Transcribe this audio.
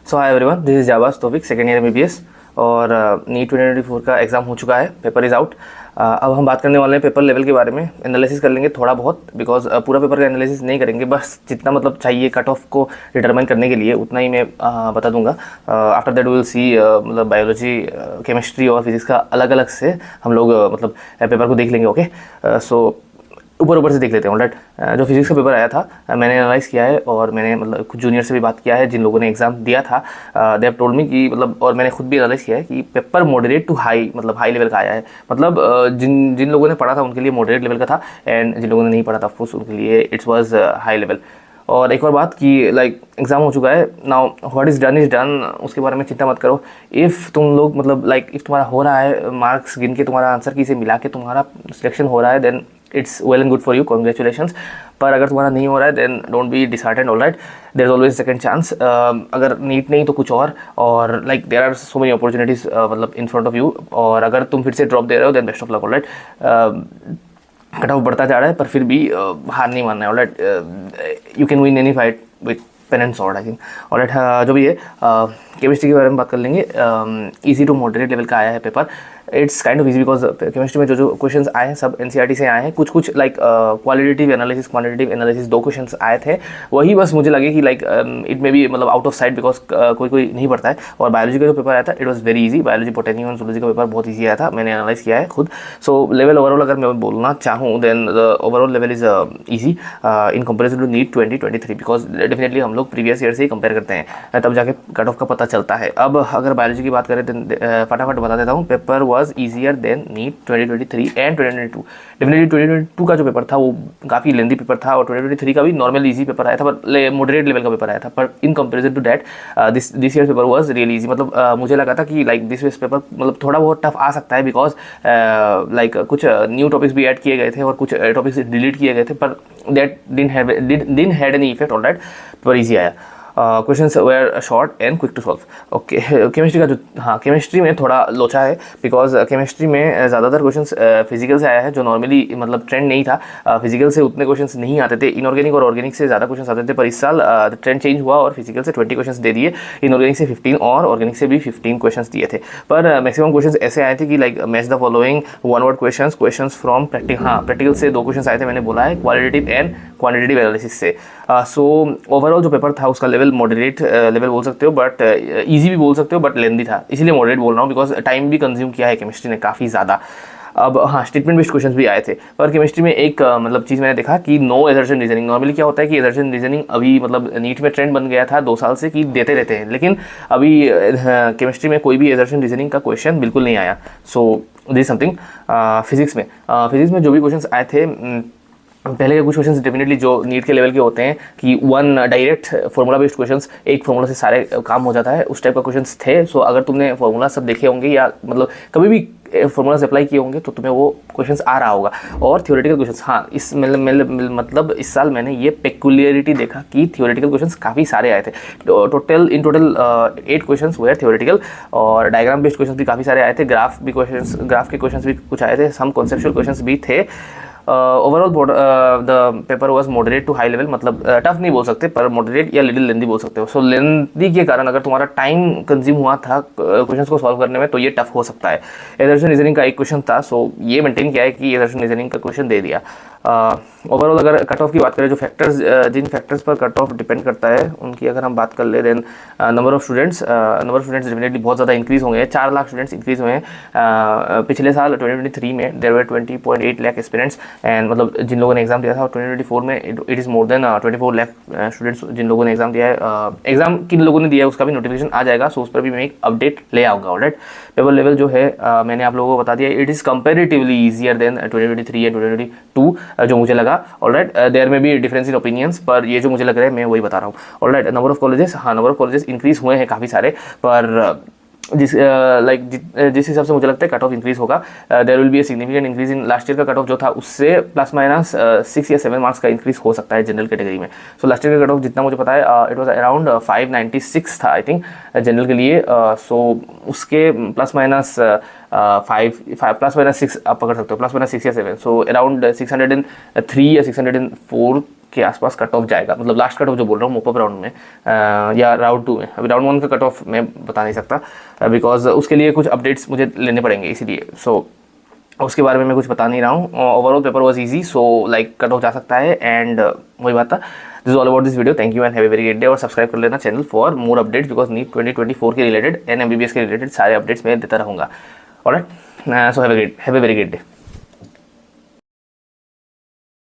So hi everyone, this is Jabaz Taufiq, second year MBBS और NEET 2024 का exam हो चुका है, पेपर इज़ आउट। अब हम बात करने वाले हैं पेपर लेवल के बारे में। एनालिसिस कर लेंगे थोड़ा बहुत, बिकॉज पूरा पेपर का एनालिसिस नहीं करेंगे, बस जितना मतलब चाहिए कट ऑफ को डिटरमाइन करने के लिए उतना ही मैं बता दूंगा। आफ्टर दैट विल सी मतलब बायोलॉजी, केमिस्ट्री और फिजिक्स का अलग अलग से हम लोग मतलब पेपर को देख लेंगे। ओके, सो ऊपर से देख लेते हैं। ऑलराइट, जो फिजिक्स का पेपर आया था मैंने एनालाइज़ किया है और मैंने मतलब कुछ जूनियर से भी बात किया है जिन लोगों ने एग्जाम दिया था। दे हैव टोल्ड मी कि मतलब, और मैंने खुद भी एनालाइज़ किया है कि पेपर मॉडरेट टू हाई, मतलब हाई लेवल का आया है। मतलब जिन लोगों ने पढ़ा था उनके लिए मॉडरेट लेवल का था, एंड जिन लोगों ने नहीं पढ़ा था ऑफकोर्स उनके लिए इट्स वाज हाई लेवल। और एक और बात कि लाइक एग्जाम हो चुका है नाउ, व्हाट इज़ डन, उसके बारे में चिंता मत करो। इफ़ तुम लोग मतलब लाइक इफ़ तुम्हारा हो रहा है, मार्क्स गिन के तुम्हारा आंसर की से मिला के तुम्हारा सिलेक्शन हो रहा है, then it's well and good for you, congratulations. पर अगर तुम्हारा नहीं हो रहा है then don't be disheartened. Alright, there is always second chance. अगर नीट नहीं तो कुछ और like there are so many opportunities मतलब इन फ्रंट ऑफ यू, और अगर तुम फिर से ड्रॉप दे रहे हो then best of luck. Alright, cut off बढ़ता जा रहा है पर फिर भी हार नहीं मानना है। Alright, you can win any fight with pen and sword I think. Alright, जो भी है केमिस्ट्री के बारे में बात कर लेंगे। इजी टू मॉडरेट लेवल का आया है paper. It's kind of easy because chemistry में जो क्वेश्चंस आए हैं सब एनसीईआरटी से आए हैं। कुछ like qualitative analysis, quantitative analysis, दो क्वेश्चंस आए थे। वही बस मुझे लगे कि लाइक इट मे बी मतलब आउट ऑफ साइट, बिकॉज कोई नहीं पढ़ता है। और बायोलॉजी का जो पेपर आया था it was very easy. Biology, botany और जूलॉजी का पेपर बहुत ईजी आया था, मैंने एनालाइज किया है खुद। सो लेवल ओवरऑल अगर मैं बोलना चाहूँ then the overall level is easy in comparison to NEET 2023, because definitely हम लोग प्रीवियस ईयर से ही कंपेयर करते हैं, तब जाके कट ऑफ का पता चलता है। अब अगर बायोलॉजी की बात करें तो फटाफट बता देता हूँ, paper was easier than NEET 2023 and 2022। Definitely 2022 का जो पेपर था वो काफ़ी लेंदी पेपर था, और 2023 का भी नॉर्मल इजी पेपर आया था, पर मॉडरेट लेवल का पेपर आया था। पर in comparison to that this year paper was really easy. मतलब मुझे लगा था कि लाइक दिस ईयर पेपर मतलब थोड़ा बहुत टफ आ सकता है, बिकॉज लाइक कुछ न्यू टॉपिक्स भी ऐड किए गए थे और कुछ टॉपिक्स डिलीट किए गए थे, पर that didn't had any effect. Alright, paper easy आया। Questions were short and quick to solve. Okay, chemistry का जो, हाँ केमिस्ट्री में थोड़ा लोचा है, बिकॉज केमिस्ट्री में ज़्यादातर क्वेश्चंस फिजिकल से आया है, जो नॉर्मली मतलब ट्रेंड नहीं था। फिजिकल से उतने क्वेश्चंस नहीं आते थे, इनऑर्गेनिक और ऑर्गेनिक से ज़्यादा क्वेश्चंस आते थे, पर इस साल ट्रेंड चेंज हुआ और फिजिकल से 20 क्वेश्चंस दे दिए, इनऑर्गेनिक से 15 और ऑर्गेनिक से भी 15 क्वेश्चंस दिए थे। पर मैक्सिमम क्वेश्चंस ऐसे आए थे कि like match the following one word questions from practical. हाँ, प्रैक्टिकल से 2 क्वेश्चंस आए थे, मैंने बोला है, क्वालिटेटिव एंड क्वांटिटेटिव एनालिसिस से। सो ओवरऑल जो पेपर था उसका लेवल मॉडरेट लेवल बोल सकते हो, बट इजी भी बोल सकते हो, बट लेंदी था, इसीलिए मॉडरेट बोल रहा हूँ, बिकॉज टाइम भी कंज्यूम किया है केमिस्ट्री ने काफ़ी ज़्यादा। अब हाँ, स्टेटमेंट बेस्ड क्वेश्चंस भी आए थे, पर केमिस्ट्री में एक मतलब चीज़ मैंने देखा कि नो एजर्शन रीजनिंग। नॉर्मली क्या होता है कि एजर्शन रीजनिंग अभी मतलब नीट में ट्रेंड बन गया था 2 साल से कि देते रहते हैं, लेकिन अभी केमिस्ट्री में कोई भी एजर्शन रीजनिंग का क्वेश्चन बिल्कुल नहीं आया। So this something. फिजिक्स में जो भी क्वेश्चन आए थे, पहले के कुछ क्वेश्चंस डेफिनेटली जो नीट के लेवल के होते हैं कि one direct formula based questions, एक फॉर्मूला से सारे काम हो जाता है, उस टाइप का क्वेश्चंस थे। सो अगर तुमने फॉर्मूला सब देखे होंगे या मतलब कभी भी फॉर्मूला से अप्लाई किए होंगे तो तुम्हें वो क्वेश्चंस आ रहा होगा। और थियोरेटिकल क्वेश्चंस, हाँ इस मतलब इस साल मैंने ये पेक्युलियरिटी देखा कि थियोरेटिकल क्वेश्चंस काफ़ी सारे आए थे। टोटल 8 क्वेश्चंस वेयर थियोरेटिकल, और डायग्राम बेस्ड क्वेश्चंस भी काफ़ी सारे आए थे, ग्राफ के क्वेश्चंस भी कुछ आए थे, सम कॉन्सेप्चुअल क्वेश्चंस भी थे। Overall the paper was moderate to high level, मतलब टफ नहीं बोल सकते पर मॉडरेट या लिटिल लेंदी बोल सकते हो। सो लेंदी के कारण अगर तुम्हारा टाइम कंज्यूम हुआ था क्वेश्चंस को सॉल्व करने में तो ये टफ हो सकता है। एजर्शन रीजनिंग का एक क्वेश्चन था, सो ये मेंटेन किया है कि एजर्शन रीजनिंग का क्वेश्चन दे दिया। ओवरऑल अगर कट ऑफ की बात करें, जो फैक्टर्स जिन फैक्टर्स पर कट ऑफ डिपेंड करता है उनकी अगर हम बात कर ले, then number of students definitely बहुत ज़्यादा इंक्रीज़ होंगे। 4 लाख स्टूडेंट्स इंक्रीज़ हुए हैं पिछले साल 2023 में। There were 20.8 lakh aspirants, and मतलब जिन लोगों ने एग्जाम दिया था, और 2024 में it is more than 24 lakh students जिन लोगों ने एग्जाम दिया है। एग्जाम किन लोगों ने दिया है उसका भी नोटिफिकेशन आ जाएगा, सो उस पर भी मैं एक अपडेट ले आऊँगा। ऑलराइट, पेपर लेवल जो है मैंने आप लोगों को बता दिया, it is comparatively easier than 2023 and 2022 जो मुझे लगा। ऑलराइट, देयर में भी डिफरेंस इन ओपिनियंस, पर ये जो मुझे लग रहा है मैं वही बता रहा हूँ। Alright, number of colleges increase हुए हैं काफ़ी सारे, पर जिस हिसाब से मुझे लगता है कट ऑफ इंक्रीज होगा, there will be a significant increase in last year का कट ऑफ जो था उससे प्लस माइनस 6 या 7 मार्क्स का इंक्रीज हो सकता है जनरल कैटेगरी में। सो लास्ट ईयर का कट ऑफ जितना मुझे पता है इट वाज अराउंड 596 था आई थिंक जनरल के लिए। सो उसके प्लस माइनस 6 आप पकड़ सकते हो, प्लस माइनस 6 या 7, सो अराउंड 603 या 604 के आसपास कट ऑफ जाएगा, मतलब लास्ट कट ऑफ जो बोल रहा हूँ मोपअप राउंड में या राउंड 2 में। अभी राउंड 1 का कट ऑफ मैं बता नहीं सकता बिकॉज उसके लिए कुछ अपडेट्स मुझे लेने पड़ेंगे, इसीलिए उसके बारे में मैं कुछ बता नहीं रहा हूँ। Overall paper was easy, so like cut off जा सकता है एंड वही बात था। This is all about this video, thank you and have a very great day. और सब्सक्राइब कर लेना channel for more updates because NEET 2024 के रिलेटेड एंड MBBS के रिलेटेड सारे अपडेट्स मैं देता रहूँगा। Alright, so have a very great day.